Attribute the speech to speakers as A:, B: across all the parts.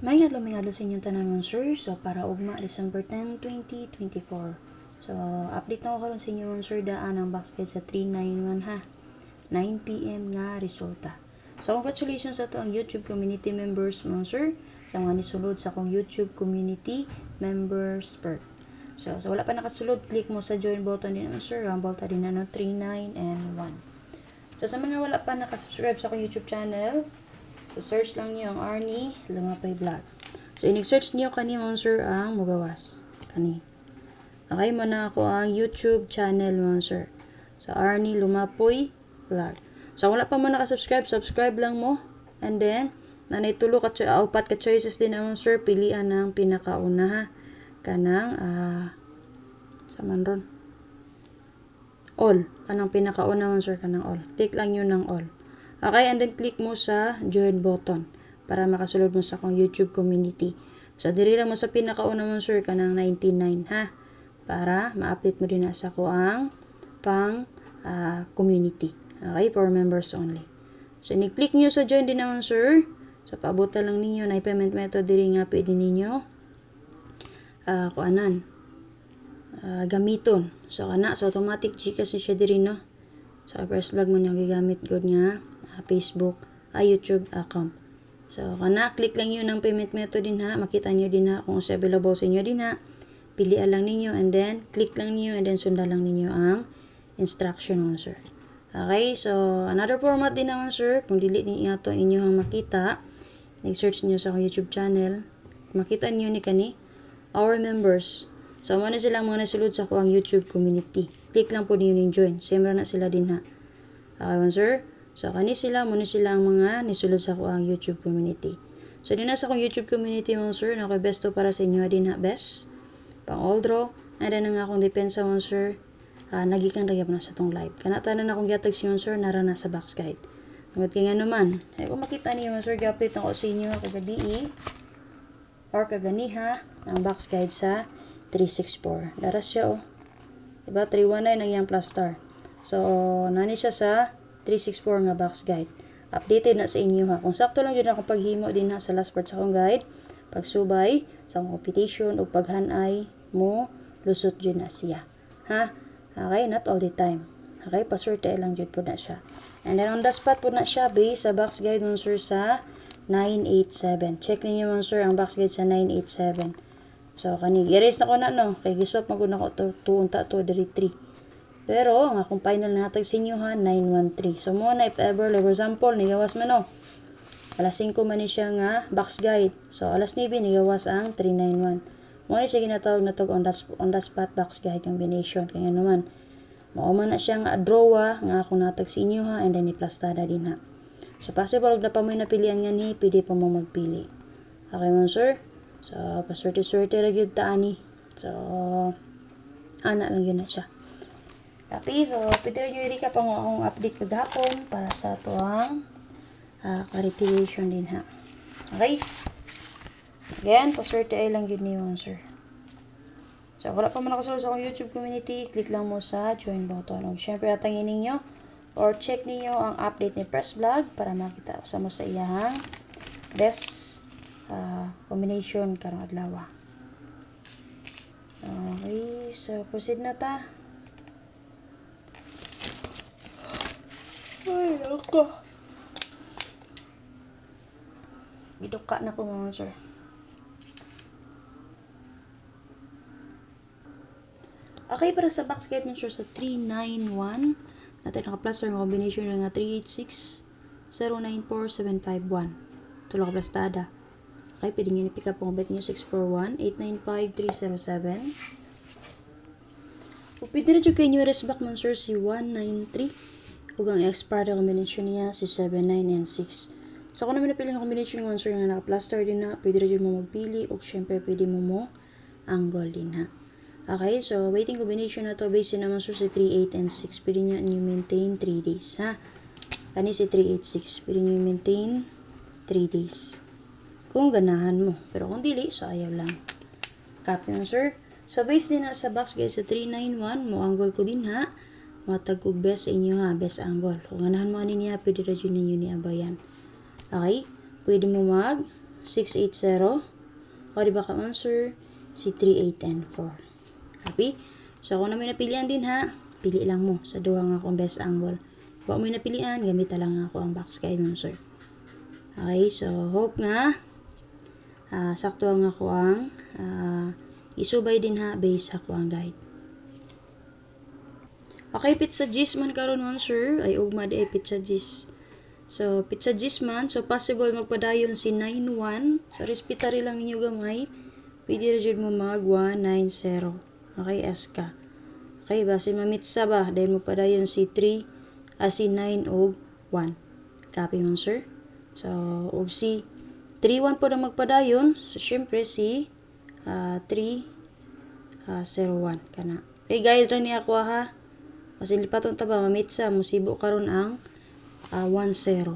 A: May nga sa inyong tanan mga sir. So, para ugma December 10, 2024. So, update na ko karon sa inyo mga sir daan ang box guide sa 391 ha. 9 PM nga resulta. So, congratulations sa to ang YouTube community members mga sir. Sa mga nisulod sa akong YouTube community members per. So, wala pa nakasulod, click mo sa join button din mga sir. Ang button din na 39 and 1. So, sa mga wala pa nakasubscribe sa akong YouTube channel, so, search lang niyo ang Arnie Lumapay Vlog. So, inig-search niyo kani mga sir ang mugawas. Kani. Okay mo na ako ang YouTube channel mga sir. So, Arnie Lumapay Vlog. So, wala pa mo nakasubscribe, subscribe lang mo. And then, nanay tulo ka upat ka choices din mga sir. Pilian ang pinakauna ha. Kanang, saman ron. All. Kanang pinakauna mga sir, kanang all. Click lang yun ng all. Okay, and then click mo sa join button para makasulod mo sa akong YouTube community. So, diri lang mo sa pinakauna mo sir kanang 99 ha. Para ma-update mo din na sa ko ang pang community. Okay, for members only. So, ni-click nyo sa join din naman sir. So, paabutan lang ninyo na payment method diri nga pwede ninyo gamiton. So, kana so automatic Gcash siya diri no. So, first vlog mo niya gigamit gud nga Facebook, YouTube account. So, kana click lang yun ng payment method din ha. Makita nyo din ha kung sa available sa inyo din ha. Pilian lang ninyo and then click lang ninyo and then sundan lang ninyo ang instruction mo sir. Okay, so another format din naman sir. Kung dili niyo ito inyong makita, nag-search niyo sa YouTube channel. Makita niyo ni kani our members. So, mo na silang mga nasulod sa ang YouTube community. Click lang po niyo ning join. Siyempre na sila din ha. Okay man sir. So, kani sila, muna sila ang mga nisulod sa ang YouTube community. So, din na sa akong YouTube community mga sir, na ako best to para sa inyo din ha, best. Pang all draw. And then, ang akong depensa mga sir, nagikan rayap na sa tong live. Kanatanan akong giatag si mga sir, nara na sa box guide. Ngunit kaya naman, ay kung makita niyo mga sir, gi-update na ko sa inyo kagabi or kaganiha, ang box guide sa 364. Daras siya Diba? 319 ang iyang plus star. So, nani siya sa 364 nga box guide. Updated na sa inyo ha. Kung sakto lang yun akong paghimo din ha sa last part sa akong guide, pagsubay sa akong computation o paghanay mo, lusot yun na siya. Ha? Okay, not all the time. Okay, paswerte lang yun po na siya. And then on the spot po na siya based sa box guide mo sir sa 987. Check niyo mo sir ang box guide sa 987. So, kani, i-erase na ko na no. Kay giswap magod na ko to unta to diri 3. Pero, ang akong final na hatag sa inyo ha, 913. So, mo na if ever, for example, nigawas man no. Alas 5 man ni siya nga box guide. So, alas 9 nigawas ang 391. Mo na siya ginatawag na tog on the spot box guide combination. Kaya naman, mauman na siya nga drawa nga akong natag sa inyo ha, and then i-plastada din ha. So, possible, na pa mo napilian nga ni, pwede pa mo magpili. Okay mo sir? So, paswerte-swerte ra gyud ta ani. So, ana lang yun na siya. Okay, so pwede rin yung recap ang akong update ko gahapon para sa tuwang clarification din ha. Okay? Again, paswerte ay lang yun ni mga sir. So, wala pa man nakasulod sa akong YouTube community, click lang mo sa join button. O, syempre, atangin ninyo or check ninyo ang update ni Press Vlog para makita sa mo sa iyang best combination karong adlaw. Okay, so proceed na ta. Ay, ako. Giduka na ko mga sir. Okay, para sa box guide mo sir sa 391, natin naka-plus ang combination nga 386 094 751. Tulong ka plastada. Okay, pwede nyo ni-pick up ang bet nyo 641-895-307. O pwede rin yung kay nyo resback man sir si 193. Huwag ang expired combination niya si 79 and 6. So kung naman napili ng combination mo sir yung naka-plaster din na, pwede rin mo magpili o syempre pwede mo angle din ha. Okay, so waiting combination na to base naman sir si 38 and 6. Pwede nyo maintain 3 days ha. Kani si 386. Pwede nyo maintain 3 days. Kung ganahan mo. Pero kung dili, so ayaw lang. Copy mo, sir. So, based din na sa box guys, sa 391, mo angle ko din ha. Matag og best sa inyo ha, best angle. Kung ganahan mo niya, pwede rin yun ninyo ni abayan. Okay? Pwede mo mag 680. O di ba ka answer si 3, 8, and 4. Copy? So kung na may napilian din ha, pili lang mo sa duha nga akong best angle. Kung may napilian, gamit lang ako ang box guide mo sir. Okay, so hope nga sakto ang ako ang isubay din ha base ako ang guide. Okay, pizza gis man karon man sir, ay ugma di ay pizza gis. So pizza gis man, so possible magpadayon si 91. So respetary lang ninyo gamay. Pwede ra jud mo mag 190. Okay, SK. Okay, base mamitsa ba, dahil magpadayon si 3 si 9 og 1. Copy man sir. So og si 3 1 po na magpadayon. So syempre si 3 01 kana. Okay, guide ra ni ako ha. Kasi lipaton ta ba mamitsa musibo karon ang 10.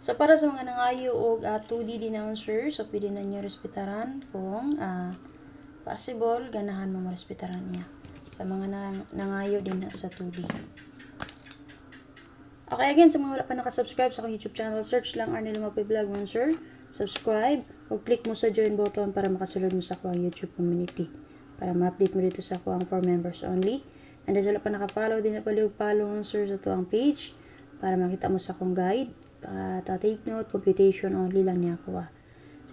A: So para sa mga nangayo og 2D din na answer, so pwede na nyo respetaran kung possible ganahan mo respetaran niya sa mga nangayo din na sa 2D. Okay, again, sa mga wala pa nakasubscribe sa akong YouTube channel, search lang Arnel Lumapay Vlog Answer, subscribe, o click mo sa join button para makasulod mo sa akong YouTube community. Para ma-update mo dito sa akong for members only. And as wala pa nakafollow, din na follow answer sa tuang page para makita mo sa akong guide. Take note, computation only lang niya ako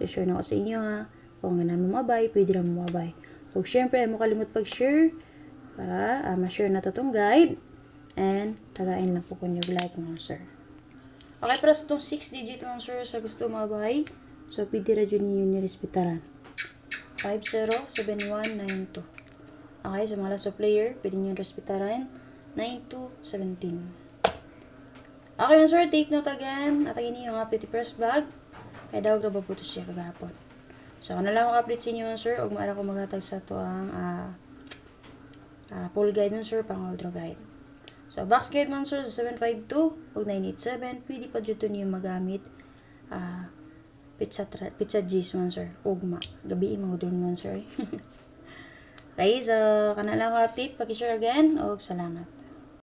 A: So share na ako sa inyo ha. Kung nga namin mabay, pwede na mabay. So syempre, mo kalimut pag-share para ma-share na to tong guide. And tagain lang po kung yung like mo sir. Okay, para sa itong 6-digit answer sa gusto mabay, so pwede ra dyan ninyo nirespetaran. 507192. Okay, sa mga last player, pwede nyo respetaran 9217. Okay, sir, take note again. Atagin niyo yung update first bag. Kaya daw graba po ito siya kagapon. So, ano lang ako update sa inyo, sir. Huwag maara ko maghatag sa ito ang full guide nun, sir, pang outro guide. So, box guide man, sir, sa 752 o 987. Pwede pa dito niyo magamit pizza G's man, sir. Ugma. Gabi mo doon man, sir. Okay, so, kana lang ako update. Paki-share again. O, salamat.